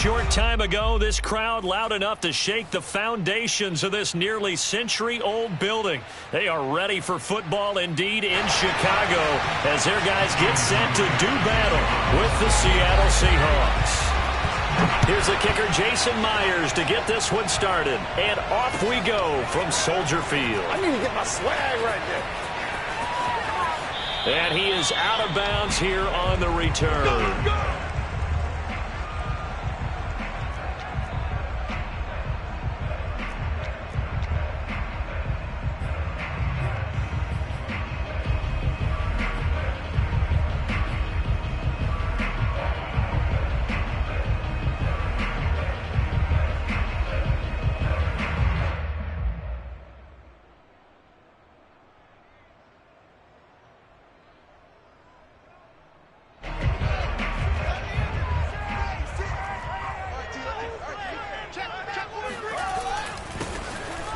short time ago, this crowd loud enough to shake the foundations of this nearly century-old building. They are ready for football indeed in Chicago as their guys get set to do battle with the Seattle Seahawks. Here's the kicker, Jason Myers, to get this one started. And off we go from Soldier Field. I need to get my swag right there. And he is out of bounds here on the return. Go.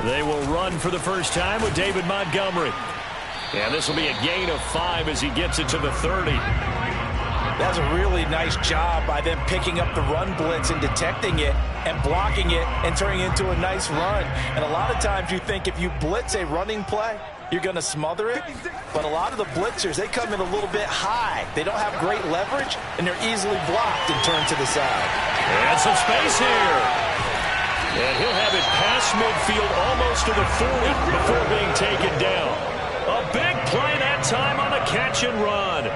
They will run for the first time with David Montgomery. And this will be a gain of 5 as he gets it to the 30. That's a really nice job by them picking up the run blitz and detecting it and blocking it and turning it into a nice run. And a lot of times you think if you blitz a running play, you're going to smother it. But a lot of the blitzers, they come in a little bit high. They don't have great leverage, and they're easily blocked and turned to the side. And some space here. And he'll have it past midfield almost to the 40 before being taken down. A big play that time on the catch and run.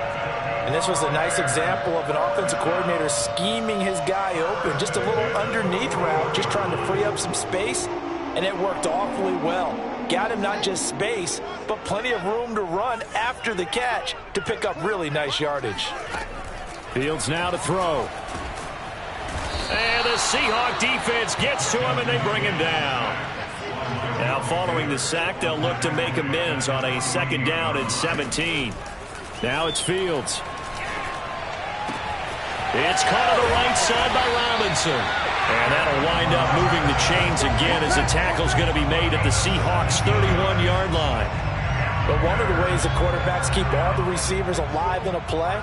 And this was a nice example of an offensive coordinator scheming his guy open. Just a little underneath route, just trying to free up some space. And it worked awfully well. Got him not just space, but plenty of room to run after the catch to pick up really nice yardage. Fields now to throw. And the Seahawk defense gets to him, and they bring him down. Now, following the sack, they'll look to make amends on a second down and 17. Now it's Fields. It's caught on the right side by Robinson. And that'll wind up moving the chains again as the tackle's going to be made at the Seahawks' 31-yard line. But one of the ways the quarterbacks keep all the receivers alive in a play,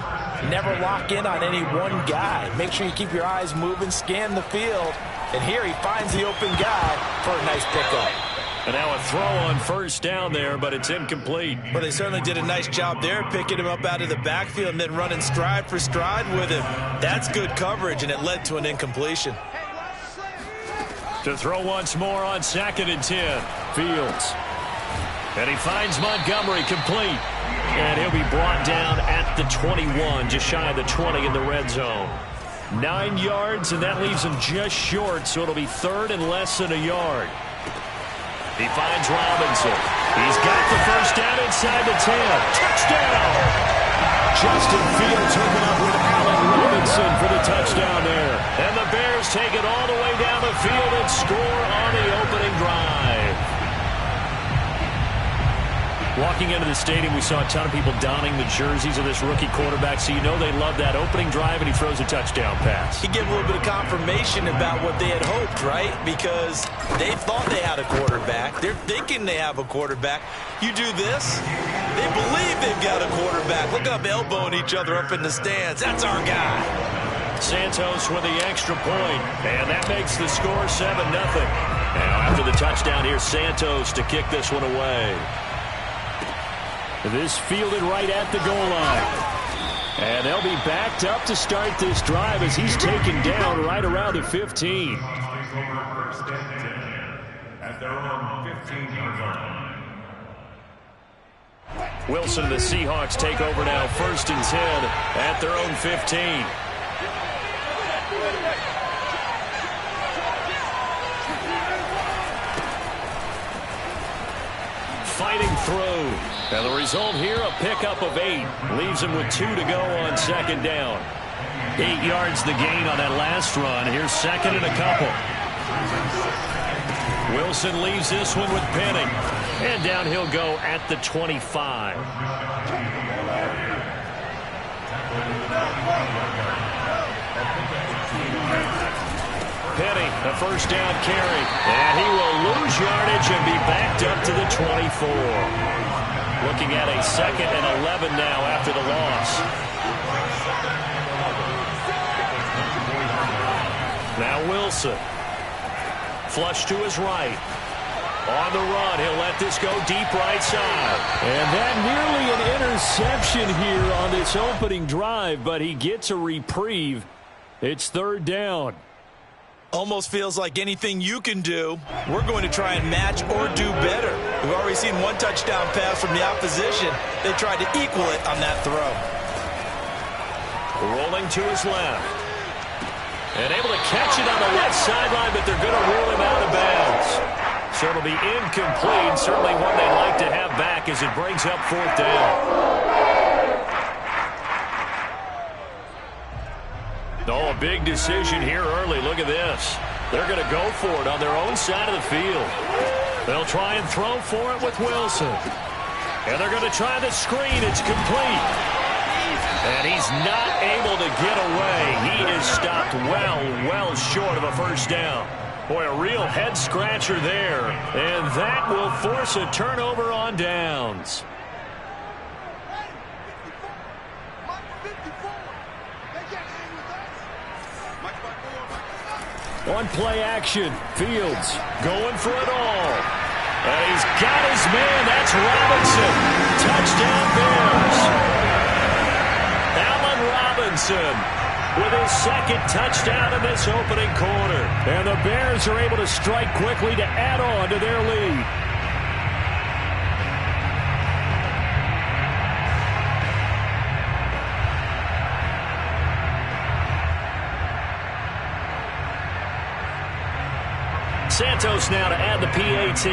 never lock in on any one guy. Make sure you keep your eyes moving, scan the field. And here he finds the open guy for a nice pickup. And now a throw on first down there, but it's incomplete. Well, they certainly did a nice job there, picking him up out of the backfield and then running stride for stride with him. That's good coverage, and it led to an incompletion. To throw once more on 2nd and 10. Fields. And he finds Montgomery complete. And he'll be brought down at the 21, just shy of the 20 in the red zone. 9 yards, and that leaves him just short, so it'll be 3rd and less than a yard. He finds Robinson. He's got the first down inside the 10. Touchdown! Justin Fields hooking up with Allen Robinson for the touchdown there. And the Bears take it all the way down the field and score on the opening drive. Walking into the stadium, we saw a ton of people donning the jerseys of this rookie quarterback, so you know they love that opening drive, and he throws a touchdown pass. He gave a little bit of confirmation about what they had hoped, right? Because they thought they had a quarterback. They're thinking they have a quarterback. You do this, they believe they've got a quarterback. Look up, elbowing each other up in the stands. That's our guy. Santos with the extra point, and that makes the score 7-0. Now after the touchdown, here's Santos to kick this one away. This fielded right at the goal line. And they'll be backed up to start this drive as he's taken down right around the 15. Wilson and the Seahawks take over now, 1st and 10 at their own 15. Fighting through. Now the result here, a pickup of 8. Leaves him with 2 to go on 2nd down. 8 yards the gain on that last run. Here's 2nd and a couple. Wilson leaves this one with Penning. And down he'll go at the 25. Penny, a first down carry. And he will lose yardage and be backed up to the 24. Looking at a 2nd and 11 now after the loss. Now Wilson. Flush to his right. On the run, he'll let this go deep right side. And that nearly an interception here on this opening drive, but he gets a reprieve. It's third down. Almost feels like anything you can do, we're going to try and match or do better. We've already seen one touchdown pass from the opposition. They tried to equal it on that throw. Rolling to his left. And able to catch it on the left sideline, but they're going to rule him out of bounds. So it'll be incomplete. Certainly one they'd like to have back as it brings up fourth down. Oh, a big decision here early. Look at this. They're going to go for it on their own side of the field. They'll try and throw for it with Wilson. And they're going to try the screen. It's complete. And he's not able to get away. He is stopped well short of a first down. Boy, a real head-scratcher there. And that will force a turnover on downs. On play action, Fields going for it all. And he's got his man. That's Robinson. Touchdown Bears. Allen Robinson with his second touchdown in this opening quarter. And the Bears are able to strike quickly to add on to their lead. Santos now to add the PAT.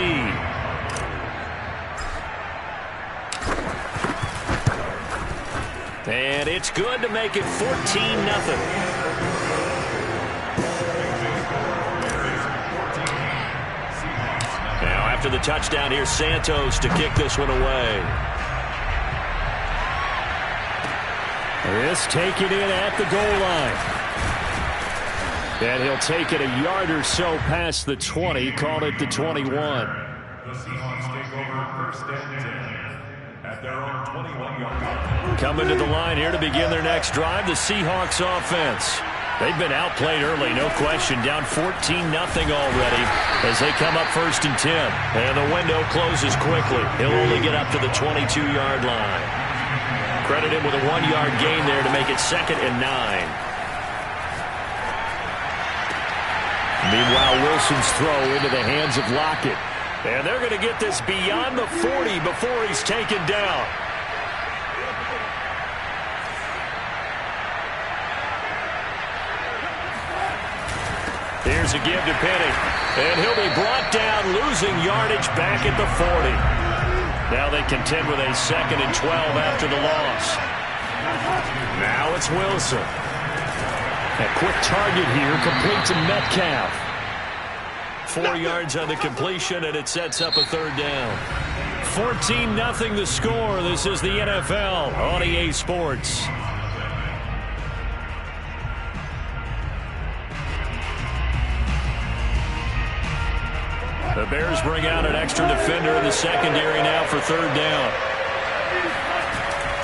And it's good to make it 14-0. Now after the touchdown, here's Santos to kick this one away. This taken in at the goal line. And he'll take it a yard or so past the 20, call it the 21. The Seahawks take over first and 10 at their own 21-yard line. Coming to the line here to begin their next drive, the Seahawks offense. They've been outplayed early, no question, down 14-0 already as they come up first and 10. And the window closes quickly. He'll only get up to the 22-yard line. Credit him with a 1-yard gain there to make it 2nd and 9. Meanwhile, Wilson's throw into the hands of Lockett. And they're going to get this beyond the 40 before he's taken down. Here's a give to Penny. And he'll be brought down, losing yardage back at the 40. Now they contend with a 2nd and 12 after the loss. Now it's Wilson. A quick target here, complete to Metcalf. 4 yards on the completion, and it sets up a third down. 14-0 the score. This is the NFL on EA Sports. The Bears bring out an extra defender in the secondary now for third down.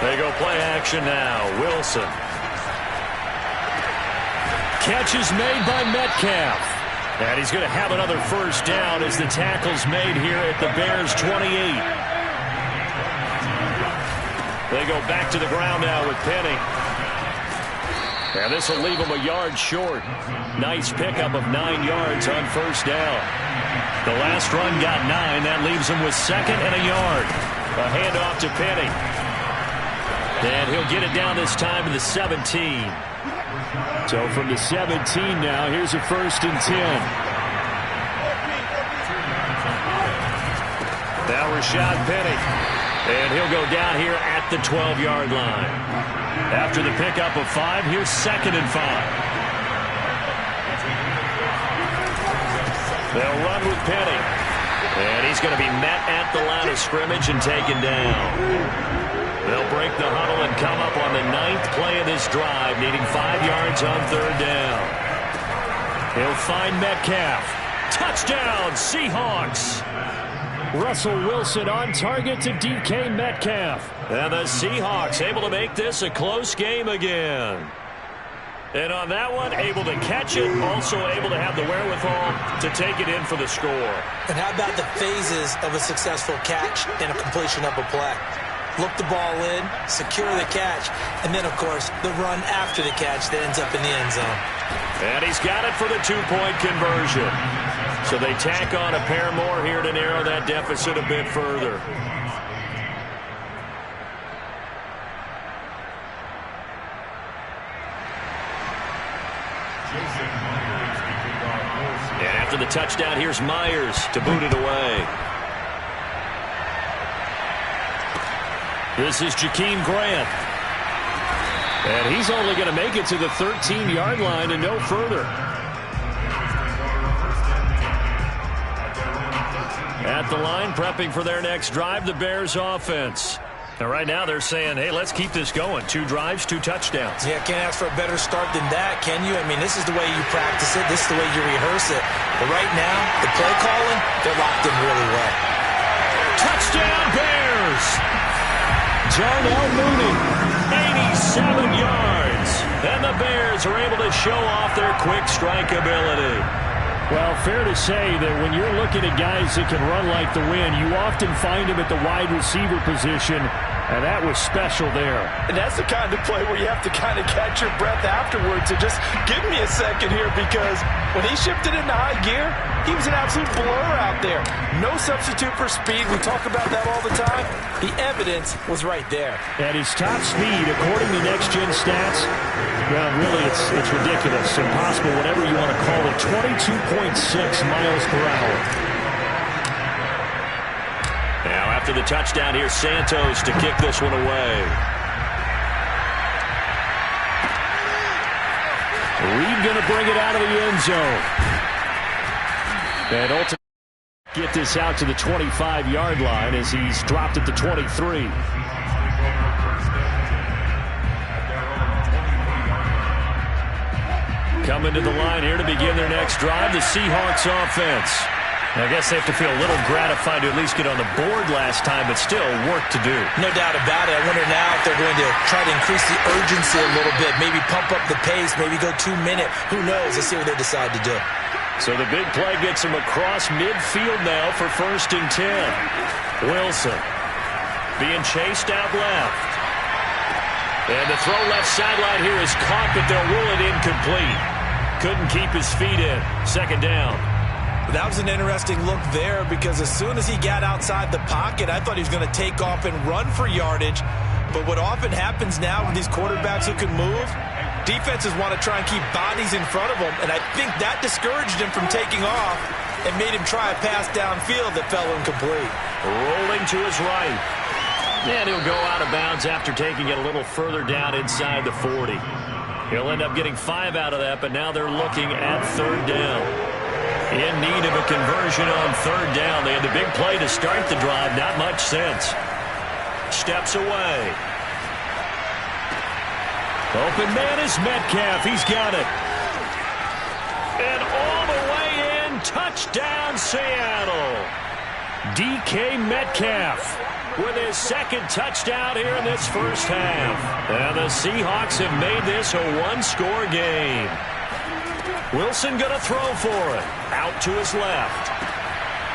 They go play action now. Wilson. Catch is made by Metcalf. And he's going to have another first down as the tackle's made here at the Bears' 28. They go back to the ground now with Penny. And this will leave him a yard short. Nice pickup of 9 yards on first down. The last run got 9. That leaves him with 2nd and a yard. A handoff to Penny. And he'll get it down this time to the 17. So from the 17 now, here's a 1st and 10. Now Rashad Penny. And he'll go down here at the 12-yard line. After the pickup of 5, here's 2nd and 5. They'll run with Penny. And he's going to be met at the line of scrimmage and taken down. They'll break the huddle and come up on the 9th play of this drive, needing 5 yards on third down. He'll find Metcalf. Touchdown, Seahawks. Russell Wilson on target to DK Metcalf. And the Seahawks able to make this a close game again. And on that one, able to catch it, also able to have the wherewithal to take it in for the score. And how about the phases of a successful catch and a completion of a play? Look the ball in, secure the catch, and then, of course, the run after the catch that ends up in the end zone. And he's got it for the two-point conversion. So they tack on a pair more here to narrow that deficit a bit further. And after the touchdown, here's Myers to boot it away. This is Jakeem Grant. And he's only going to make it to the 13-yard line and no further. At the line, prepping for their next drive, the Bears offense. And right now they're saying, hey, let's keep this going. 2 drives, 2 touchdowns. Yeah, can't ask for a better start than that, can you? I mean, this is the way you practice it. This is the way you rehearse it. But right now, the play calling, they're locked in really well. Touchdown, Bears! Darnell Mooney, 87 yards. And the Bears are able to show off their quick strike ability. Well, fair to say that when you're looking at guys that can run like the wind, you often find them at the wide receiver position, and that was special there. And that's the kind of play where you have to kind of catch your breath afterwards. So just give me a second here, because when he shifted into high gear, he was an absolute blur out there. No substitute for speed. We talk about that all the time. The evidence was right there. At his top speed, according to Next Gen Stats, well, really, it's ridiculous, impossible, whatever you want to call it, 22.6 miles per hour. Now, after the touchdown, here's Santos to kick this one away. Reed going to bring it out of the end zone. And ultimately get this out to the 25-yard line as he's dropped at the 23. Coming to the line here to begin their next drive, the Seahawks offense. I guess they have to feel a little gratified to at least get on the board last time, but still work to do. No doubt about it. I wonder now if they're going to try to increase the urgency a little bit, maybe pump up the pace, maybe go 2-minute. Who knows? Let's see what they decide to do. So the big play gets him across midfield now for 1st and 10. Wilson being chased out left. And the throw left sideline here is caught, but they'll rule it incomplete. Couldn't keep his feet in. 2nd down. That was an interesting look there, because as soon as he got outside the pocket, I thought he was going to take off and run for yardage. But what often happens now with these quarterbacks who can move, defenses want to try and keep bodies in front of them, and I think that discouraged him from taking off and made him try a pass downfield that fell incomplete. Rolling to his right. And he'll go out of bounds after taking it a little further down inside the 40. He'll end up getting 5 out of that, but now they're looking at 3rd down. In need of a conversion on 3rd down. They had the big play to start the drive. Not much sense. Steps away. Open man is Metcalf. He's got it. And all the way in. Touchdown, Seattle. DK Metcalf with his 2nd touchdown here in this first half. And the Seahawks have made this a 1-score game. Wilson going to throw for it. Out to his left.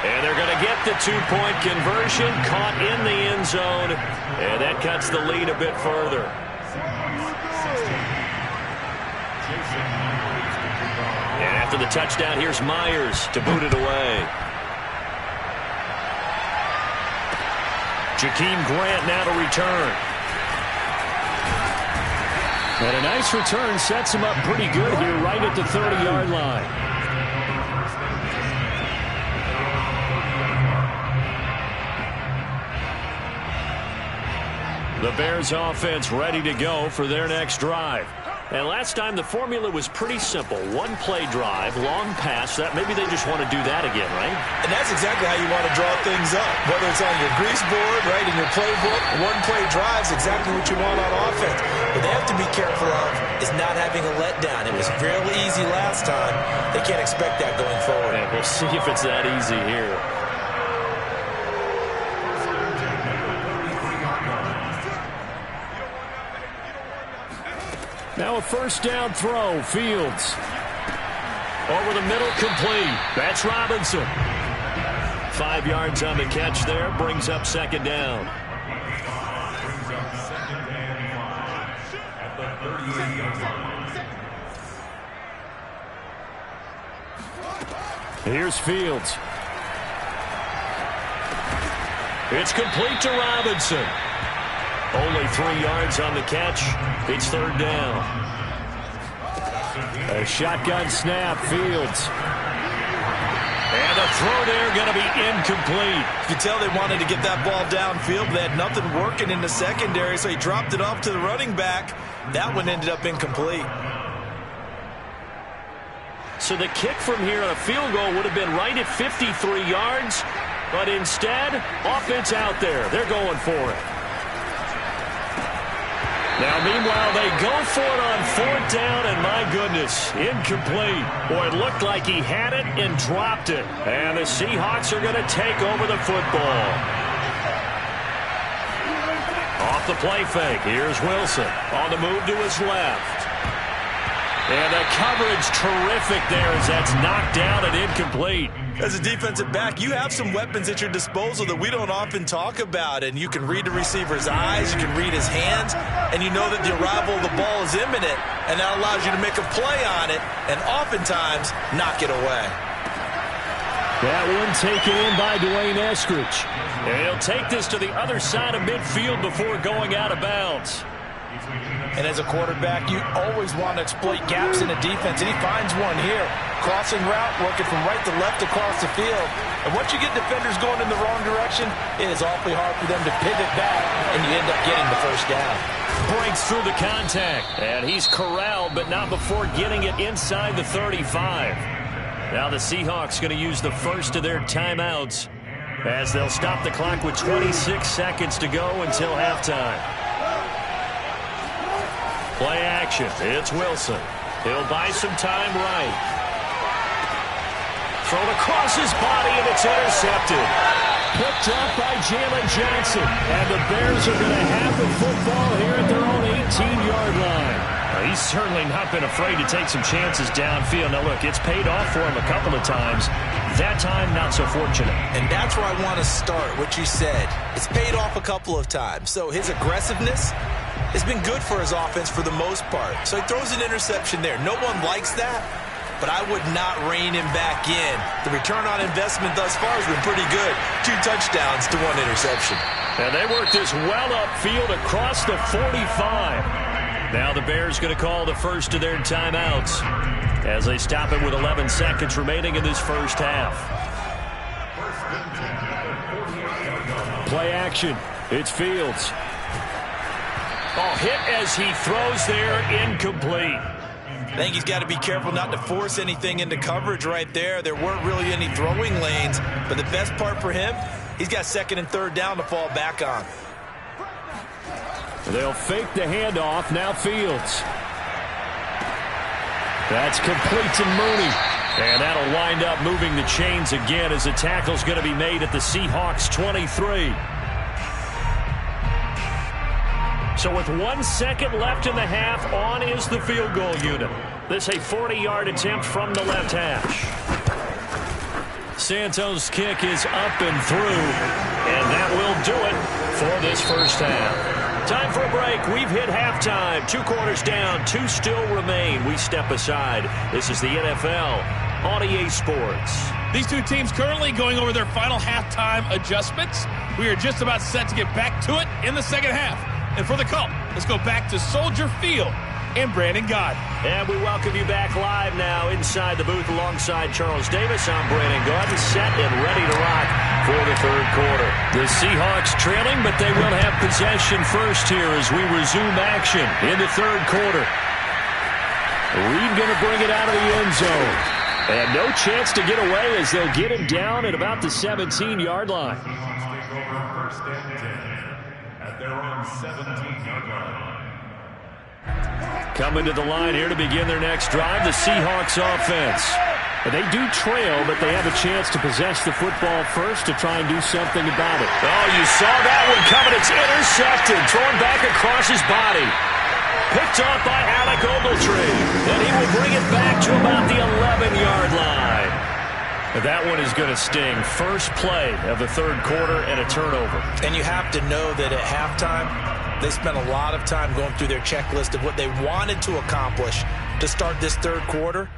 And they're going to get the 2-point conversion. Caught in the end zone. And that cuts the lead a bit further. And after the touchdown, here's Myers to boot it away. Jakeem Grant now to return. And a nice return sets him up pretty good here right at the 30-yard line. The Bears offense ready to go for their next drive. And last time the formula was pretty simple. 1-play drive, long pass. That maybe they just want to do that again, right? And that's exactly how you want to draw things up. Whether it's on your grease board, right, in your playbook, 1-play drive is exactly what you want on offense. What they have to be careful of is not having a letdown. It was real easy last time. They can't expect that going forward. And we'll see if it's that easy here. Now a first down throw. Fields. Over the middle, complete. That's Robinson. 5 yards on the catch there. Brings up second down. Here's Fields. It's complete to Robinson. Only 3 yards on the catch. It's third down. A shotgun snap. Fields. And the throw there going to be incomplete. You can tell they wanted to get that ball downfield. They had nothing working in the secondary, so he dropped it off to the running back. That one ended up incomplete. So the kick from here on a field goal would have been right at 53 yards, but instead, offense out there. They're going for it. Now, meanwhile, they go for it on fourth down, and my goodness, incomplete. Boy, it looked like he had it and dropped it. And the Seahawks are going to take over the football. Off the play fake, here's Wilson on the move to his left. And the coverage terrific there as that's knocked down and incomplete. As a defensive back, you have some weapons at your disposal that we don't often talk about. And you can read the receiver's eyes, you can read his hands, and you know that the arrival of the ball is imminent. And that allows you to make a play on it and oftentimes knock it away. That one taken in by Dwayne Eskridge. And he'll take this to the other side of midfield before going out of bounds. And as a quarterback, you always want to exploit gaps in the defense, and he finds one here. Crossing route, working from right to left across the field. And once you get defenders going in the wrong direction, it is awfully hard for them to pivot back, and you end up getting the first down. Breaks through the contact, and he's corralled, but not before getting it inside the 35. Now the Seahawks going to use the first of their timeouts as they'll stop the clock with 26 seconds to go until halftime. Play action. It's Wilson. He'll buy some time right. Thrown across his body, and it's intercepted. Picked up by Jalen Johnson. And the Bears are going to have the football here at their own 18-yard line. He's certainly not been afraid to take some chances downfield. Now, look, it's paid off for him a couple of times. That time, not so fortunate. And that's where I want to start, what you said. It's paid off a couple of times. So his aggressiveness has been good for his offense for the most part. So he throws an interception there. No one likes that, but I would not rein him back in. The return on investment thus far has been pretty good. 2 touchdowns to 1 interception. And they worked this well upfield across the 45. Now the Bears going to call the first of their timeouts as they stop it with 11 seconds remaining in this first half. Play action. It's Fields. Oh, hit as he throws there, incomplete. I think he's got to be careful not to force anything into coverage right there. There weren't really any throwing lanes, but the best part for him, he's got second and third down to fall back on. They'll fake the handoff. Now Fields. That's complete to Mooney. And that'll wind up moving the chains again as the tackle's going to be made at the Seahawks 23. So with 1 second left in the half, on is the field goal unit. This a 40-yard attempt from the left hash. Santos' kick is up and through, and that will do it for this first half. Time for a break. We've hit halftime. 2 quarters down, 2 still remain. We step aside. This is the NFL on EA Sports. These 2 teams currently going over their final halftime adjustments. We are just about set to get back to it in the second half. And for the call, let's go back to Soldier Field and Brandon Gaudin. And we welcome you back live now inside the booth alongside Charles Davis. I'm Brandon Gaudin, set and ready to rock for the third quarter. The Seahawks trailing, but they will have possession first here as we resume action in the third quarter. Reed going to bring it out of the end zone. And no chance to get away as they'll get him down at about the 17-yard line. First and 10 at their own 17-yard line. Coming to the line here to begin their next drive, the Seahawks offense. And they do trail, but they have a chance to possess the football first to try and do something about it. Oh, you saw that one coming. It's intercepted, thrown back across his body. Picked off by Alec Ogletree. And he will bring it back to about the 11-yard line. But that one is going to sting. First play of the third quarter and a turnover. And you have to know that at halftime, they spent a lot of time going through their checklist of what they wanted to accomplish to start this third quarter.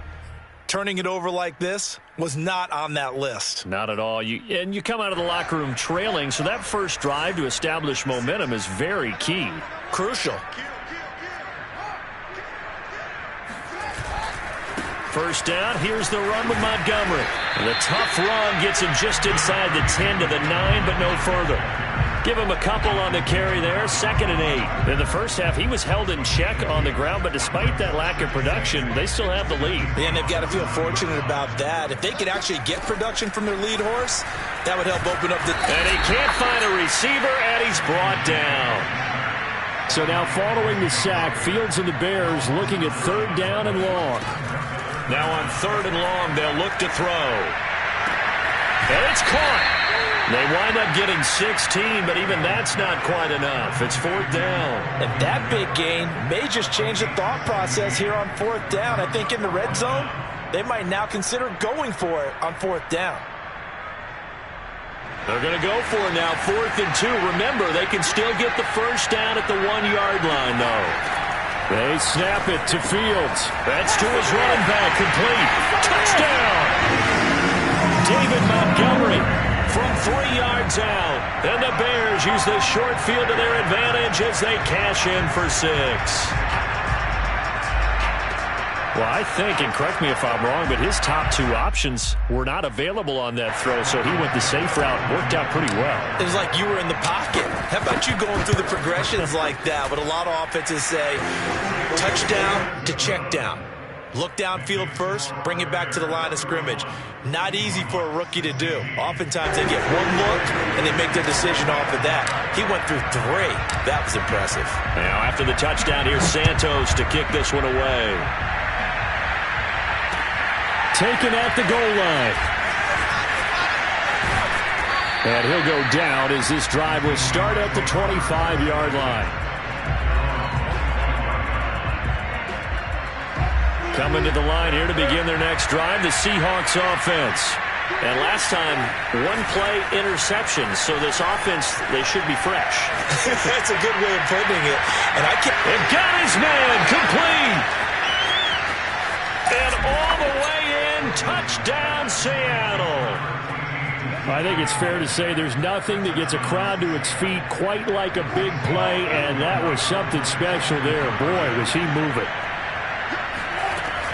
Turning it over like this was not on that list. Not at all. And you come out of the locker room trailing, so that first drive to establish momentum is very key. Crucial. First down, here's the run with Montgomery. The tough run gets him just inside the 10 to the 9, but no further. Give him a couple on the carry there, 2nd and 8. In the first half, he was held in check on the ground, but despite that lack of production, they still have the lead. And they've got to feel fortunate about that. If they could actually get production from their lead horse, that would help open up the... And he can't find a receiver, and he's brought down. So now following the sack, Fields and the Bears looking at 3rd down and long. Now on 3rd and long, they'll look to throw. And it's caught. They wind up getting 16, but even that's not quite enough. It's 4th down. And that big gain may just change the thought process here on 4th down. I think in the red zone, they might now consider going for it on 4th down. They're going to go for it now, 4th and 2. Remember, they can still get the first down at the 1-yard line, though. They snap it to Fields. That's to his running back, complete. Touchdown! David Montgomery from 3 yards out. And the Bears use this short field to their advantage as they cash in for 6. Well, I think, and correct me if I'm wrong, but his top 2 options were not available on that throw, so he went the safe route. Worked out pretty well. It was like you were in the pocket. How about you going through the progressions like that? What a lot of offenses say, touchdown to check down. Look downfield first, bring it back to the line of scrimmage. Not easy for a rookie to do. Oftentimes they get one look and they make their decision off of that. He went through 3. That was impressive. Now after the touchdown, here's Santos to kick this one away. Taken at the goal line. And he'll go down as this drive will start at the 25-yard line. Coming to the line here to begin their next drive, the Seahawks offense. And last time, 1-play interception, so this offense, they should be fresh. That's a good way of putting it. And I can't... It got his man complete. And all the way in, touchdown Seattle. I think it's fair to say there's nothing that gets a crowd to its feet quite like a big play, and that was something special there. Boy, was he moving.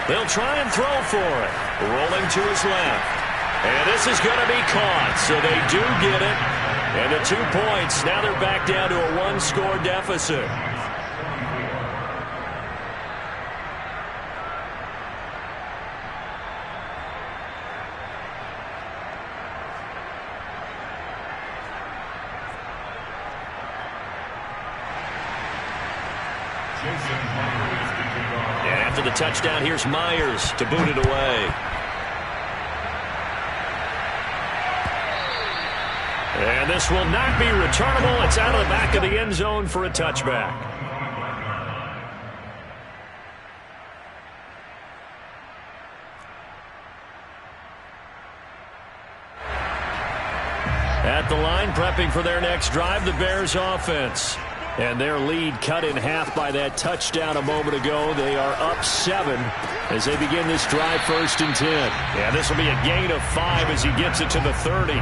They'll try and throw for it. Rolling to his left. And this is going to be caught, so they do get it. And the 2 points, now they're back down to a 1-score deficit. And after the touchdown, here's Myers to boot it away. And this will not be returnable. It's out of the back of the end zone for a touchback. At the line, prepping for their next drive, the Bears offense. And their lead cut in half by that touchdown a moment ago. They are up 7 as they begin this drive, 1st and 10. Yeah, this will be a gain of 5 as he gets it to the 30.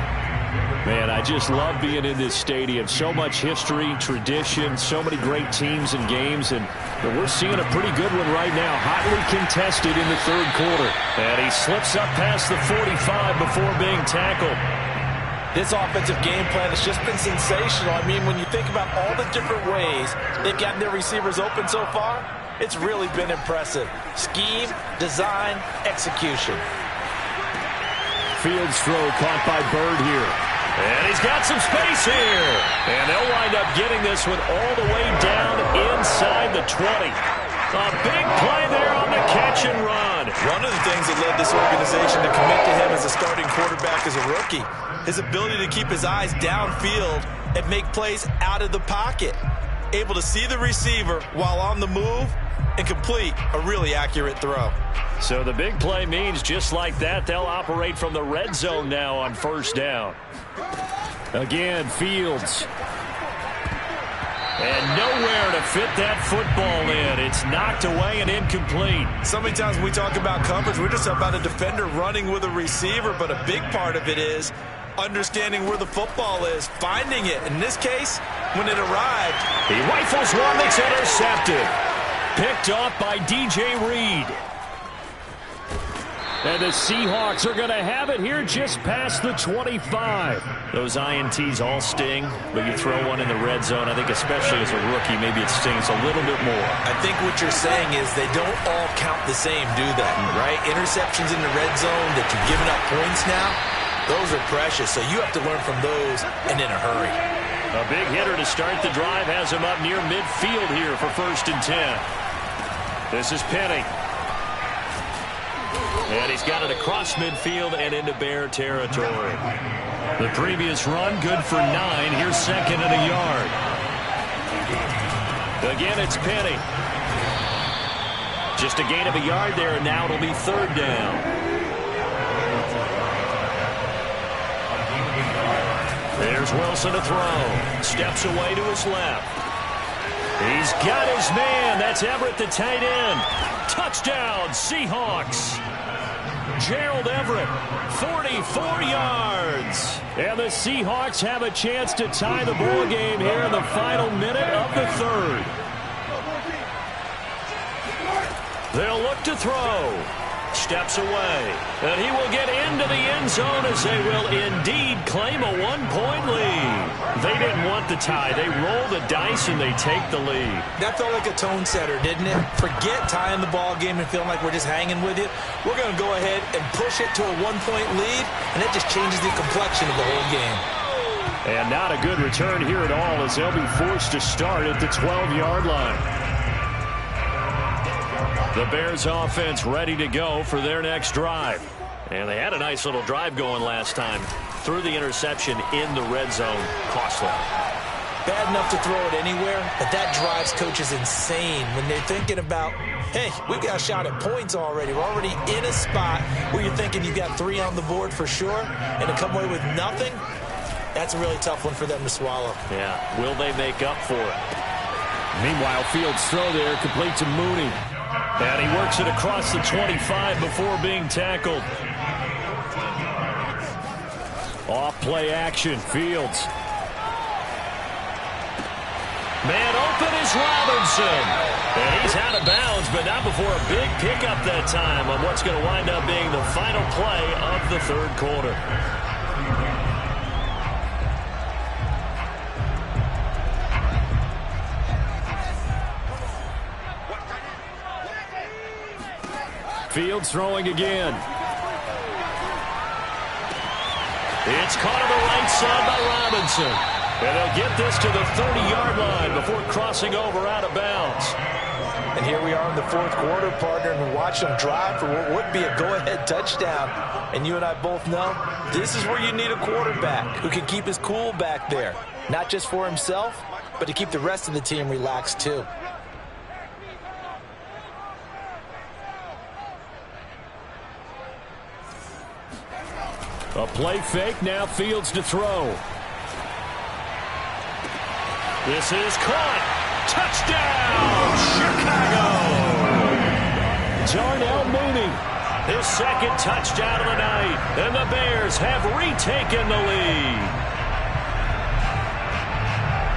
Man, I just love being in this stadium. So much history, tradition, so many great teams and games. And we're seeing a pretty good one right now, hotly contested in the third quarter. And he slips up past the 45 before being tackled. This offensive game plan has just been sensational. I mean, when you think about all the different ways they've gotten their receivers open so far, it's really been impressive. Scheme, design, execution. Fields throw caught by Bird here. And he's got some space here. And they'll wind up getting this one all the way down inside the 20. A big play there on the catch and run. One of the things that led this organization to commit to him as a starting quarterback as a rookie, his ability to keep his eyes downfield and make plays out of the pocket. able to see the receiver while on the move and complete a really accurate throw. So the big play means just like that, they'll operate from the red zone now on first down. Again, Fields. And nowhere to fit that football in. It's knocked away and incomplete. So many times when we talk about coverage, we're just about a defender running with a receiver, but a big part of it is understanding where the football is, finding it. In this case, when it arrived, he rifles one that's intercepted. Picked off by DJ Reed. And the Seahawks are going to have it here just past the 25. Those INTs all sting, but you throw one in the red zone, I think especially as a rookie, maybe it stings a little bit more. I think what you're saying is they don't all count the same, do they? Right? Interceptions in the red zone that you've given up points now, those are precious, so you have to learn from those and in a hurry. A big hitter to start the drive has him up near midfield here for 1st and 10. This is Penny. And he's got it across midfield and into Bear territory. The previous run, good for 9. Here's 2nd and a yard. Again, it's Penny. Just a gain of a yard there, and now it'll be 3rd down. There's Wilson to throw. Steps away to his left. He's got his man. That's Everett, the tight end. Touchdown, Seahawks. Gerald Everett, 44 yards. And the Seahawks have a chance to tie the ball game here in the final minute of the 3rd. They'll look to throw. Steps away. And he will get into the end zone as they will indeed claim a 1-point lead. They didn't want the tie. They roll the dice and they take the lead. That felt like a tone setter, didn't it? Forget tying the ball game and feeling like we're just hanging with it. We're going to go ahead and push it to a 1-point lead, and that just changes the complexion of the whole game. And not a good return here at all as they'll be forced to start at the 12-yard line. The Bears offense ready to go for their next drive. And they had a nice little drive going last time. Threw the interception in the red zone. Costly. Bad enough to throw it anywhere, but that drives coaches insane when they're thinking about, hey, we've got a shot at points already. We're already in a spot where you're thinking you've got 3 on the board for sure, and to come away with nothing, that's a really tough one for them to swallow. Yeah, will they make up for it? Meanwhile, Fields' throw there complete to Mooney. And he works it across the 25 before being tackled. Off play action, Fields. Man open is Robinson. And he's out of bounds, but not before a big pickup that time on what's going to wind up being the final play of the 3rd quarter. Fields throwing again. It's caught on the right side by Robinson. And they'll get this to the 30-yard line before crossing over out of bounds. And here we are in the 4th quarter, partner, and watch them drive for what would be a go-ahead touchdown. And you and I both know this is where you need a quarterback who can keep his cool back there. Not just for himself, but to keep the rest of the team relaxed too. A play fake, now Fields to throw. This is caught. Touchdown, Chicago. Darnell Mooney. His 2nd touchdown of the night. And the Bears have retaken the lead.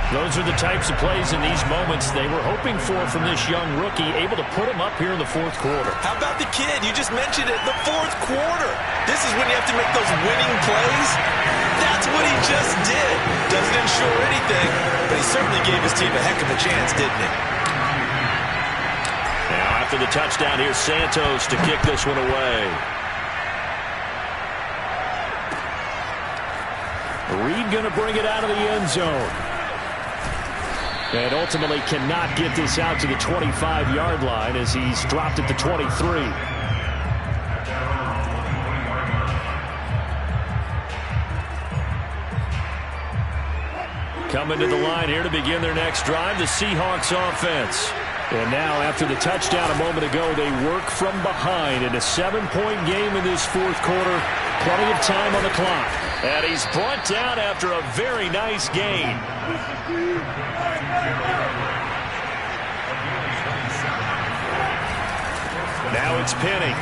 Those are the types of plays in these moments they were hoping for from this young rookie, able to put him up here in the 4th quarter. How about the kid? You just mentioned it, the 4th quarter. This is when you have to make those winning plays. That's what he just did. Doesn't ensure anything, but he certainly gave his team a heck of a chance, didn't he? Now after the touchdown, here's Santos to kick this one away. Reed going to bring it out of the end zone. And ultimately cannot get this out to the 25-yard line as he's dropped at the 23. Coming to the line here to begin their next drive, the Seahawks offense. And now, after the touchdown a moment ago, they work from behind in a 7-point game in this fourth quarter. Plenty of time on the clock. And he's brought down after a very nice gain. Now it's Penny.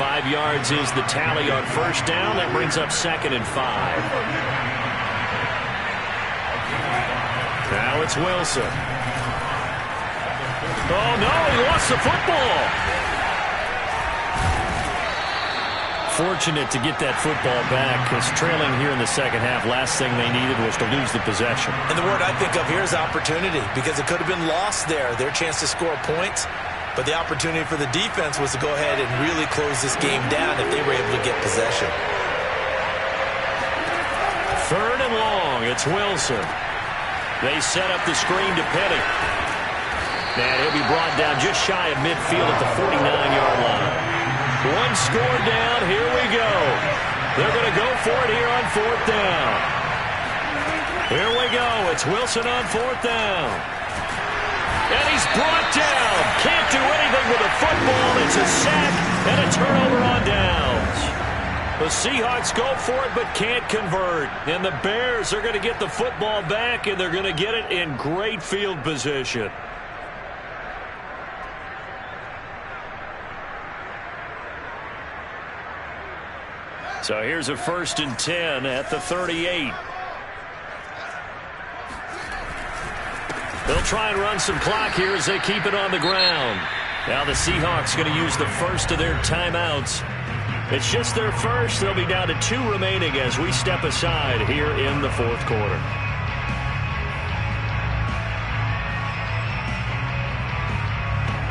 5 yards is the tally on first down. That brings up 2nd and 5. Now it's Wilson. Oh, no, he lost the football. Fortunate to get that football back, because trailing here in the second half, last thing they needed was to lose the possession. And the word I think of here is opportunity, because it could have been lost there, their chance to score points. But the opportunity for the defense was to go ahead and really close this game down if they were able to get possession. 3rd and long, it's Wilson. They set up the screen to Penny. And he'll be brought down just shy of midfield at the 49-yard line. One score down, here we go. They're going to go for it here on 4th down. Here we go, it's Wilson on 4th down. And he's brought down. Can't do anything with the football. It's a sack and a turnover on downs. The Seahawks go for it but can't convert. And the Bears are going to get the football back, and they're going to get it in great field position. So here's a 1st and 10 at the 38. They'll try and run some clock here as they keep it on the ground. Now the Seahawks going to use the first of their timeouts. It's just their first. They'll be down to 2 remaining as we step aside here in the fourth quarter.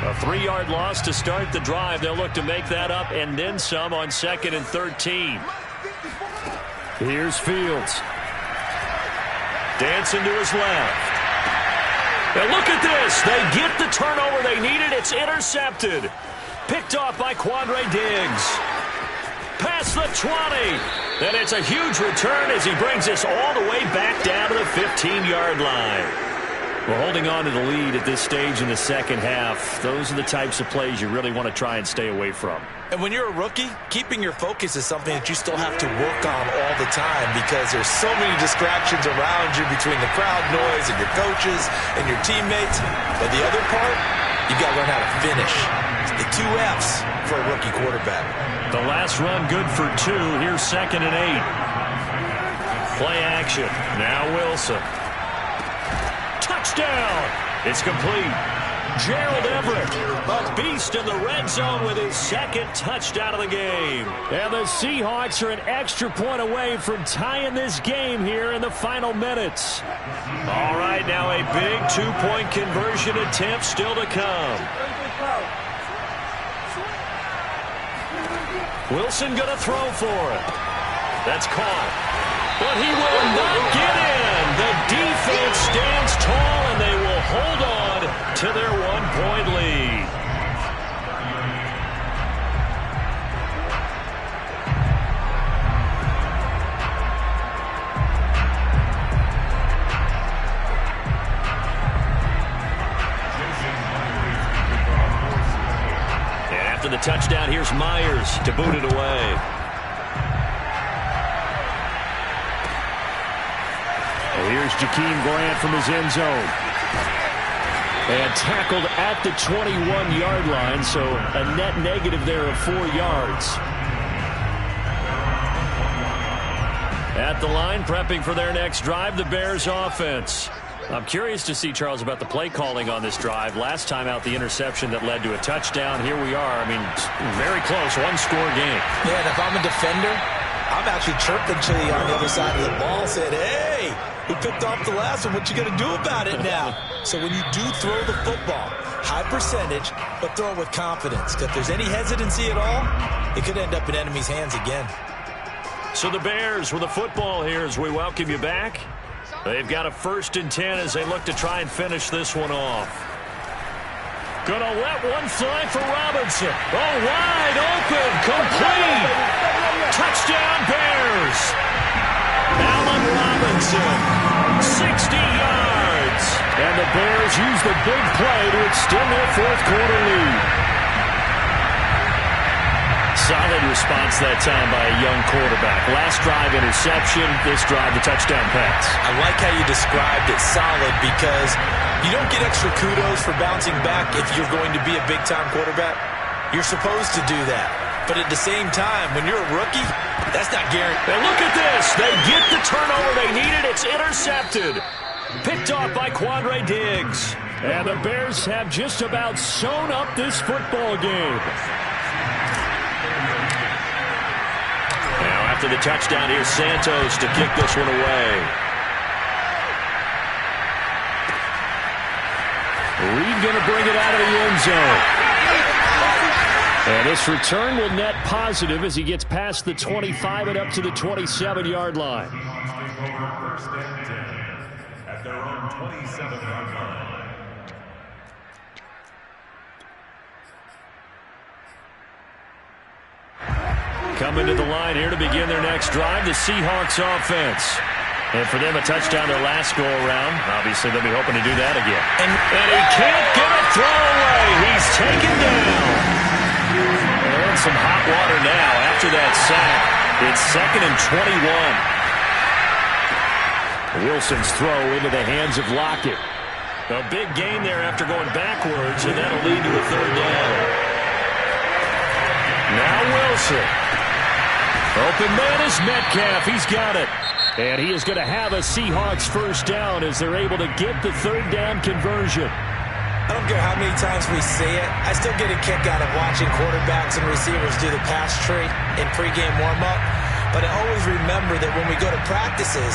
A 3-yard loss to start the drive. They'll look to make that up and then some on 2nd and 13. Here's Fields. Dancing to his left. And look at this. They get the turnover they needed. It's intercepted. Picked off by Quandre Diggs. Past the 20. And it's a huge return as he brings us all the way back down to the 15-yard line. We're holding on to the lead at this stage in the second half. Those are the types of plays you really want to try and stay away from. And when you're a rookie, keeping your focus is something that you still have to work on all the time, because there's so many distractions around you between the crowd noise and your coaches and your teammates. But the other part, you got to learn how to finish. It's the 2 F's for a rookie quarterback. The last run good for 2. Here's 2nd and 8. Play action. Now Wilson. Touchdown! It's complete. Gerald Everett, a beast in the red zone with his 2nd touchdown of the game. And the Seahawks are an extra point away from tying this game here in the final minutes. All right, now a big 2-point conversion attempt still to come. Wilson going to throw for it. That's caught. But he will not get in. The defense stands tall, and they will hold on to their 1-point lead. And after the touchdown, here's Myers to boot it away. Here's Jakeem Grant from his end zone. And tackled at the 21-yard line, so a net negative there of 4 yards. At the line, prepping for their next drive, the Bears offense. I'm curious to see, Charles, about the play calling on this drive. Last time out, the interception that led to a touchdown. Here we are. I mean, very close, 1-score game. Yeah, and if I'm a defender, I'm actually chirping to you on the other side of the ball, saying, hey, who picked off the last one? What you going to do about it now? So when you do throw the football, high percentage, but throw it with confidence. Because if there's any hesitancy at all, it could end up in enemy's hands again. So the Bears with the football here as we welcome you back. They've got a 1st and 10 as they look to try and finish this one off. Gonna let one fly for Robinson. Oh, wide open, complete. Touchdown Bears. Allen Robinson Wilson. 60 yards. And the Bears use the big play to extend their fourth-quarter lead. Solid response that time by a young quarterback. Last drive, interception. This drive, the touchdown pass. I like how you described it, solid, because you don't get extra kudos for bouncing back if you're going to be a big-time quarterback. You're supposed to do that. But at the same time, when you're a rookie, that's not guaranteed. And look at this. They get the turnover they needed. It's intercepted. Picked off by Quandre Diggs. And the Bears have just about sewn up this football game. Now after the touchdown, here's Santos to kick this one away. Reed going to bring it out of the end zone. And this return will net positive as he gets past the 25 and up to the 27-yard line. First and 10 at their own 27-yard line. Coming to the line here to begin their next drive, the Seahawks offense. And for them, a touchdown their last go-around. Obviously, they'll be hoping to do that again. And he can't get a throw away. He's taken down. And some hot water now after that sack. It's 2nd and 21. Wilson's throw into the hands of Lockett. A big gain there after going backwards, and that'll lead to a third down. Now Wilson. Open man is Metcalf. He's got it. And he is going to have a Seahawks first down as they're able to get the third down conversion. I don't care how many times we see it. I still get a kick out of watching quarterbacks and receivers do the pass tree in pregame warm-up. But I always remember that when we go to practices,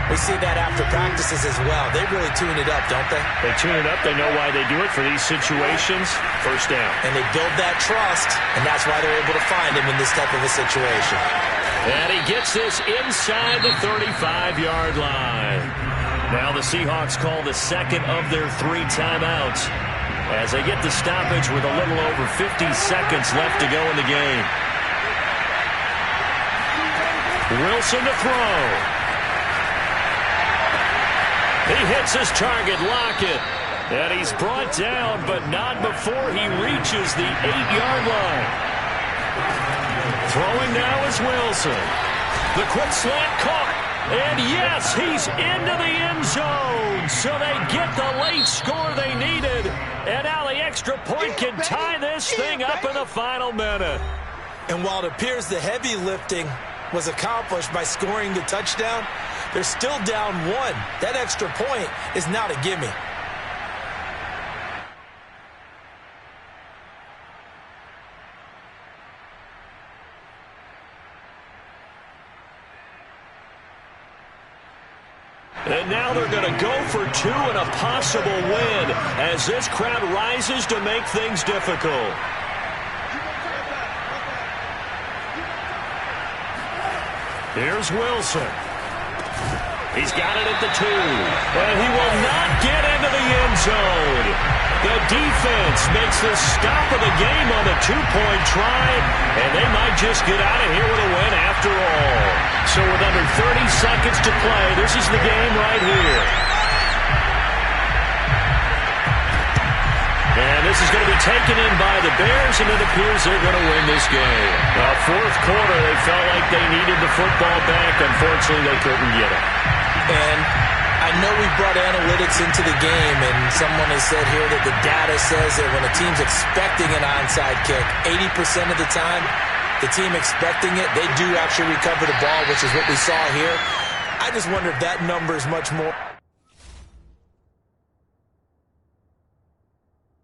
we see that after practices as well. They really tune it up, don't they? They tune it up. They know why they do it for these situations. First down. And they build that trust, and that's why they're able to find him in this type of a situation. And he gets this inside the 35-yard line. Now the Seahawks call the second of their 3 timeouts as they get the stoppage with a little over 50 seconds left to go in the game. Wilson to throw. He hits his target, Lockett. And he's brought down, but not before he reaches the 8-yard line. Throwing now is Wilson. The quick slant caught. And yes, he's into the end zone. So they get the late score they needed. And now the extra point can tie this thing up in the final minute. And while it appears the heavy lifting was accomplished by scoring the touchdown, they're still down 1. That extra point is not a gimme. And now they're going to go for 2 and a possible win as this crowd rises to make things difficult. Here's Wilson. He's got it at the 2. And he will not get into the end zone. The defense makes the stop of the game on a 2-point try, and they might just get out of here with a win after all. So with under 30 seconds to play, this is the game right here. And this is going to be taken in by the Bears, and it appears they're going to win this game. Well, fourth quarter, they felt like they needed the football back. Unfortunately, they couldn't get it. And I know we brought analytics into the game, and someone has said here that the data says that when a team's expecting an onside kick, 80% of the time, the team expecting it, they do actually recover the ball, which is what we saw here. I just wonder if that number is much more